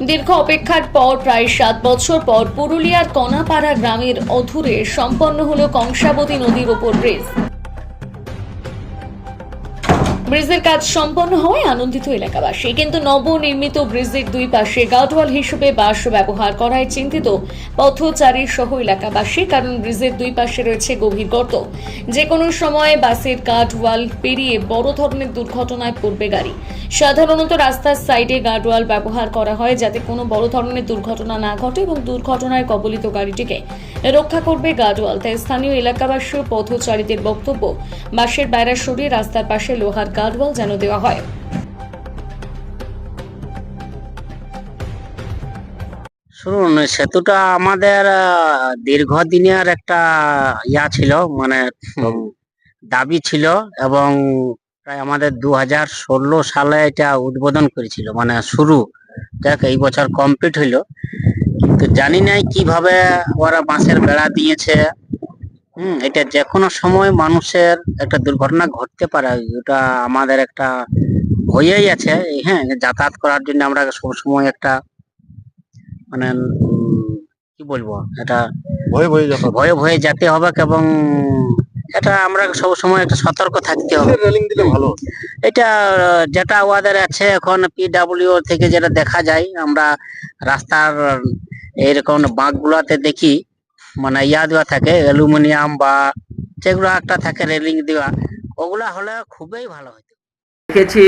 দীর্ঘ অপেক্ষার পর প্রায় 7 বছর পর পুরুলিয়ার কনাপাড়া গ্রামের অধুরে সম্পন্ন হলো কংসাবতী নদীর উপর ব্রিজ। ব্রিজের কাজ সম্পন্ন হওয়ায় আনন্দিত এলাকাবাসী, কিন্তু নবনির্মিত ব্রিজের দুই পাশে গার্ডওয়াল হিসেবে বাঁশ ব্যবহার করায় চিন্তিত পথচারী সহ এলাকাবাসী। কারণ ব্রিজের দুই পাশে রয়েছে গভীর গর্ত, যে কোনো সময় বাসের গার্ডওয়াল পেরিয়ে বড় ধরনের দুর্ঘটনায় পড়বে গাড়ি। সাধারণত রাস্তার সাইডে গার্ডওয়াল ব্যবহার করা হয় যাতে কোনো বড় ধরনের দুর্ঘটনা না ঘটে এবং দুর্ঘটনায় কবলিত গাড়িটিকে রক্ষা করবে গার্ডওয়াল। তাই স্থানীয় এলাকাবাসী ও পথচারীদের বক্তব্য, বাঁশের বেড়া সরিয়ে রাস্তার পাশে লোহার গার্ডওয়াল যেন দেওয়া হয়। শুনুন, সেতুটা আমাদের দীর্ঘদিনের একটা ছিল, মানে দাবি ছিল, এবং প্রায় আমাদের 2016 সালে এটা উদ্বোধন করেছিল, মানে শুরু দেখ এই বছর কমপ্লিট হইলো। কিন্তু জানি নাই কিভাবে ওরা বাঁশের বেড়া দিয়েছে। এটা যে কোনো সময় মানুষের একটা দুর্ঘটনা ঘটতে পারে, ওটা আমাদের একটা ভয়েই আছে। হ্যাঁ, যাতায়াত করার জন্য আমরা সবসময় একটা মানে কি বলবো, এটা ভয়ে ভয়ে যেতে হবে, এবং এটা আমরা সব সময় একটা সতর্ক থাকতে হবে। রেলিং দিলে ভালো। এটা যেটা ওদের আছে এখন পিডব্লিউ থেকে যেটা দেখা যায়, আমরা রাস্তার এরকম বাঁকগুলাতে দেখি, মানে দেওয়া থাকে অ্যালুমিনিয়াম বা যেগুলো একটা থাকে রেলিং দেওয়া, ওগুলা হলে খুবই ভালো হতো। দেখেছি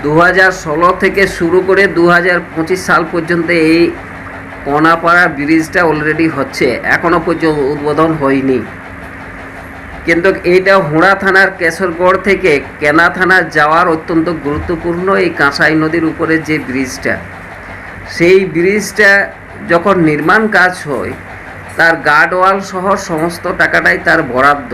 2016 থেকে শুরু করে 2025 সাল পর্যন্ত এই কনাপাড়া ব্রিজটা অলরেডি হচ্ছে, এখনো পর্যন্ত উদ্বোধন হয়নি। কিন্তু এইটা হুড়া থানার কেশরগড় থেকে কেনা থানা যাওয়ার অত্যন্ত গুরুত্বপূর্ণ এই কাঁসাই নদীর উপরে যে ব্রিজটা, সেই ব্রিজটা যখন নির্মাণ কাজ হয় তার গার্ডওয়াল সহ সমস্ত টাকাটাই তার বরাদ্দ।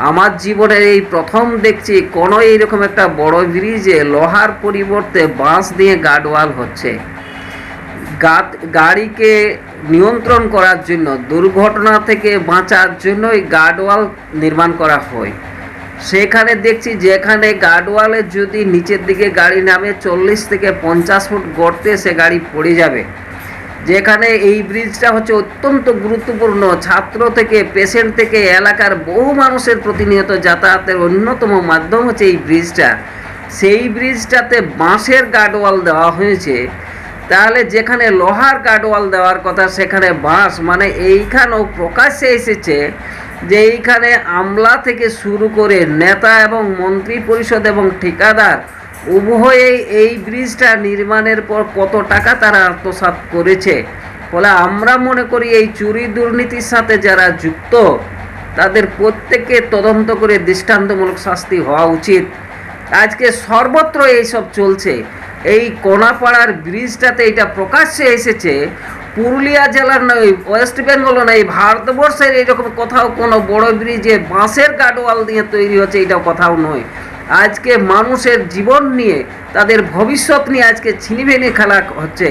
আমার জীবনে এই প্রথম দেখছি কোনো এইরকম একটা বড় ব্রিজে লোহার পরিবর্তে বাঁশ দিয়ে গার্ডওয়াল হচ্ছে। গাড়িকে নিয়ন্ত্রণ করার জন্য, দুর্ঘটনা থেকে বাঁচার জন্য এই গার্ডওয়াল নির্মাণ করা হয়। সেখানে দেখছি যেখানে গার্ডওয়ালে যদি নিচের দিকে গাড়ি নামে 40 থেকে 50 ফুট গর্তে সে গাড়ি পড়ে যাবে। যেখানে এই ব্রিজটা হচ্ছে অত্যন্ত গুরুত্বপূর্ণ, ছাত্র থেকে পেশেন্ট থেকে এলাকার বহু মানুষের প্রতিনিয়ত যাতায়াতের অন্যতম মাধ্যম হচ্ছে এই ব্রিজটা। সেই ব্রিজটাতে বাঁশের গার্ডওয়াল দেওয়া হয়েছে, তাহলে যেখানে লোহার গার্ডওয়াল দেওয়ার কথা সেখানে বাঁশ, মানে এইখানেও প্রকাশ্যে এসেছে যে এইখানে আমলা থেকে শুরু করে নেতা এবং মন্ত্রী পরিষদ এবং ঠিকাদার উভয়েই এই ব্রিজটা নির্মাণের পর কত টাকা তারা আত্মসাৎ করেছে। ফলে আমরা মনে করি এই চুরি দুর্নীতির সাথে যারা যুক্ত তাদের প্রত্যেককে তদন্ত করে দৃষ্টান্তমূলক শাস্তি হওয়া উচিত। আজকে সর্বত্র এইসব চলছে। এই কোনাপাড়ার ব্রিজটাতে এটা প্রকাশ্যে এসেছে, পুরুলিয়া জেলার নয়, ওয়েস্ট বেঙ্গল নয়, ভারতবর্ষের এইরকম কোথাও কোনো বড় ব্রিজে বাঁশের গার্ডওয়াল দিয়ে তৈরি হচ্ছে এটাও কোথাও নয়। আজকে মানুষের জীবন নিয়ে, তাদের ভবিষ্যৎ নিয়ে আজকে ছিনিমিনি খেলা হচ্ছে।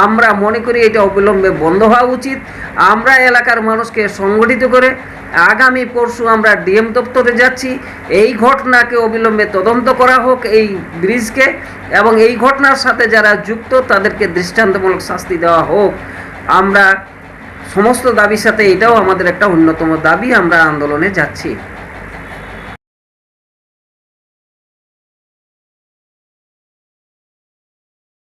আমরা মনে করি এটা অবিলম্বে বন্ধ হওয়া উচিত। আমরা এলাকার মানুষকে সংগঠিত করে আগামী পরশু আমরা ডিএম দপ্তরে যাচ্ছি। এই ঘটনাকে অবিলম্বে তদন্ত করা হোক এই ব্রিজকে, এবং এই ঘটনার সাথে যারা যুক্ত তাদেরকে দৃষ্টান্তমূলক শাস্তি দেওয়া হোক। আমরা সমস্ত দাবির সাথে এটাও আমাদের একটা অন্যতম দাবি, আমরা আন্দোলনে যাচ্ছি।